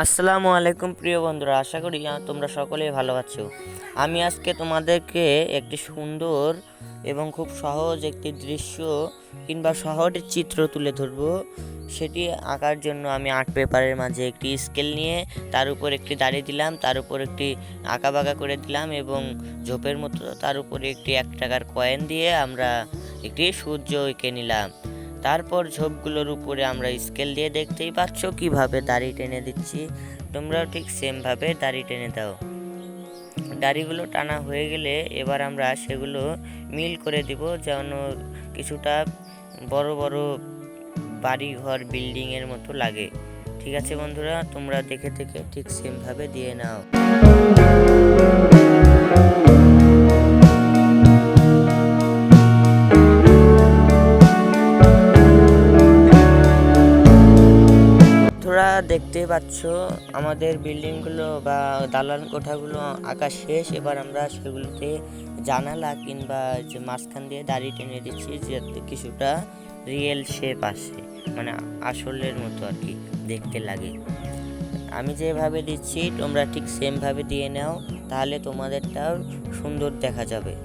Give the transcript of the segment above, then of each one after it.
আসসালামু আলাইকুম প্রিয় বন্ধুরা, আশা করি তোমরা সকলেই ভালো আছো। আমি আজকে তোমাদেরকে একটি সুন্দর এবং খুব সহজ একটি দৃশ্য কিংবা শহরের চিত্র তুলে ধরবো। সেটি আঁকার জন্য আমি আর্ট পেপারের মাঝে একটি স্কেল নিয়ে তার উপর একটি দাড়ি দিলাম, তার উপর একটি আঁকা বাঁকা করে দিলাম এবং ঝোপের মতো তার উপরে একটি 1 টাকার কয়েন দিয়ে আমরা একটি সূর্য এঁকে নিলাম। তারপর ঝোপগুলোর উপরে আমরা স্কেল দিয়ে দেখতেই পাচ্ছ কিভাবে দাড়ি টেনে দিচ্ছি। তোমরাও ঠিক সেমভাবে দাড়ি টেনে দাও। দাড়িগুলো টানা হয়ে গেলে এবার আমরা সেগুলো মিল করে দিব, যেন কিছুটা বড় বড় বাড়ি ঘর বিল্ডিংয়ের মতো লাগে। ঠিক আছে বন্ধুরা, তোমরা দেখে দেখে ঠিক সেমভাবে দিয়ে নাও। তোমরা দেখতে পাচ্ছ আমাদের বিল্ডিংগুলো বা দালান কোঠাগুলো আঁকা শেষ। এবার আমরা সেগুলোতে জানালা কিংবা যে মাঝখান দিয়ে দাড়ি টেনে দিচ্ছি, যাতে কিছুটা রিয়েল শেপ আসে, মানে আসলের মতো আর কি দেখতে লাগে। আমি যেভাবে দিচ্ছি তোমরা ঠিক সেমভাবে দিয়ে নাও, তাহলে তোমাদেরটাও সুন্দর দেখা যাবে।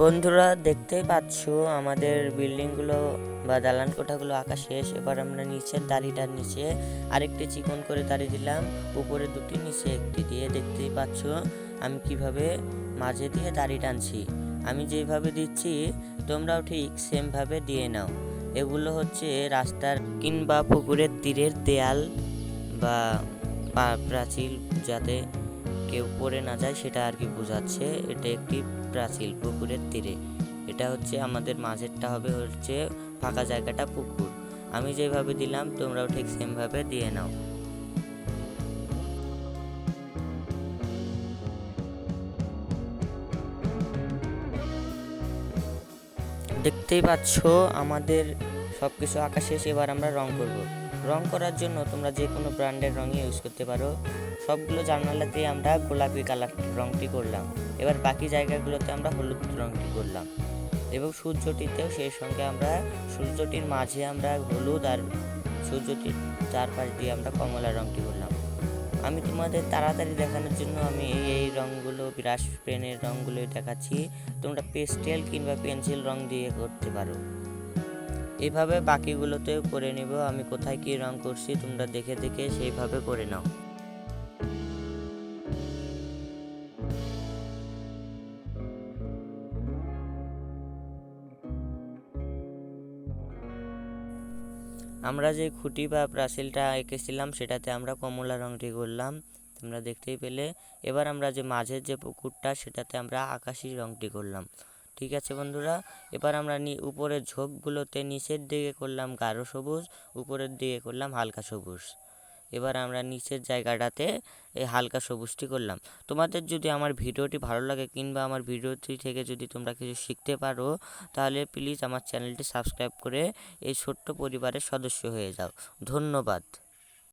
বন্ধুরা দেখতেই পাচ্ছ আমাদের বিল্ডিংগুলো বা দালান কোঠাগুলো আঁকা শেষ। এবার আমরা নিচের দাড়িটার নিচে আরেকটি চিকন করে দাড়ি দিলাম, উপরে দুটি নিচে একটি দিয়ে। দেখতেই পাচ্ছ আমি কিভাবে মাঝে দিয়ে দাড়ি টানছি। আমি যেভাবে দিচ্ছি তোমরাও ঠিক সেমভাবে দিয়ে নাও। এগুলো হচ্ছে রাস্তার কিংবা পুকুরের তীরের দেয়াল বা প্রাচীর, যাতে কেউ পড়ে না যায় সেটা আর কি বোঝাচ্ছে। এটা একটি প্রাচীর পুকুরের তীরে। এটা হচ্ছে আমাদের মাঝেরটা হবে হচ্ছে ফাঁকা জায়গাটা পুকুর। আমি যেভাবে দিলাম তোমরাও ঠিক সেমভাবে দিয়ে নাও। দেখতেই পাচ্ছ আমাদের সব কিছু আঁকা শেষ। এবার আমরা রং করব। রং করার জন্য তোমরা যে কোনো ব্র্যান্ডের রঙই ইউজ করতে পারো। সবগুলো জানালাতে আমরা গোলাপি কালার রংটি করলাম। এবার বাকি জায়গাগুলোতে আমরা হলুদ রংটি করলাম এবং সূর্যটিতেও সেই সঙ্গে আমরা সূর্যটির মাঝে আমরা হলুদ আর সূর্যটির চারপাশ দিয়ে আমরা কমলা রংটি করলাম। আমি তোমাদের তাড়াতাড়ি দেখানোর জন্য আমি এই রঙগুলো ব্রাশ পেনের রঙগুলোই দেখাচ্ছি। তোমরা পেস্টেল কিংবা পেন্সিল রং দিয়ে করতে পারো। এইভাবে বাকিগুলোতেও করে নিব। আমি কোথায় কি রং করছি তোমরা দেখে দেখে সেইভাবে করে নাও। আমরা যে খুঁটি বা প্রাচীলটা এঁকেছিলাম সেটাতে আমরা কমলা রংটি করলাম, তোমরা দেখতেই পেলে। এবার আমরা যে মাঝের যে পুকুরটা সেটাতে আমরা আকাশি রংটি করলাম। ঠিক আছে বন্ধুরা, এবার আমরা উপরের ঝোপগুলোতে নিচের দিকে করলাম গাঢ় সবুজ, উপরের দিকে করলাম হালকা সবুজ। এবার আমরা নিচের জায়গাটাতে এই হালকা সবুজটি করলাম। তোমাদের যদি আমার ভিডিওটি ভালো লাগে কিংবা আমার ভিডিওটি থেকে যদি তোমরা কিছু শিখতে পারো, তাহলে প্লিজ আমার চ্যানেলটি সাবস্ক্রাইব করে এই ছোট্ট পরিবারের সদস্য হয়ে যাও। ধন্যবাদ।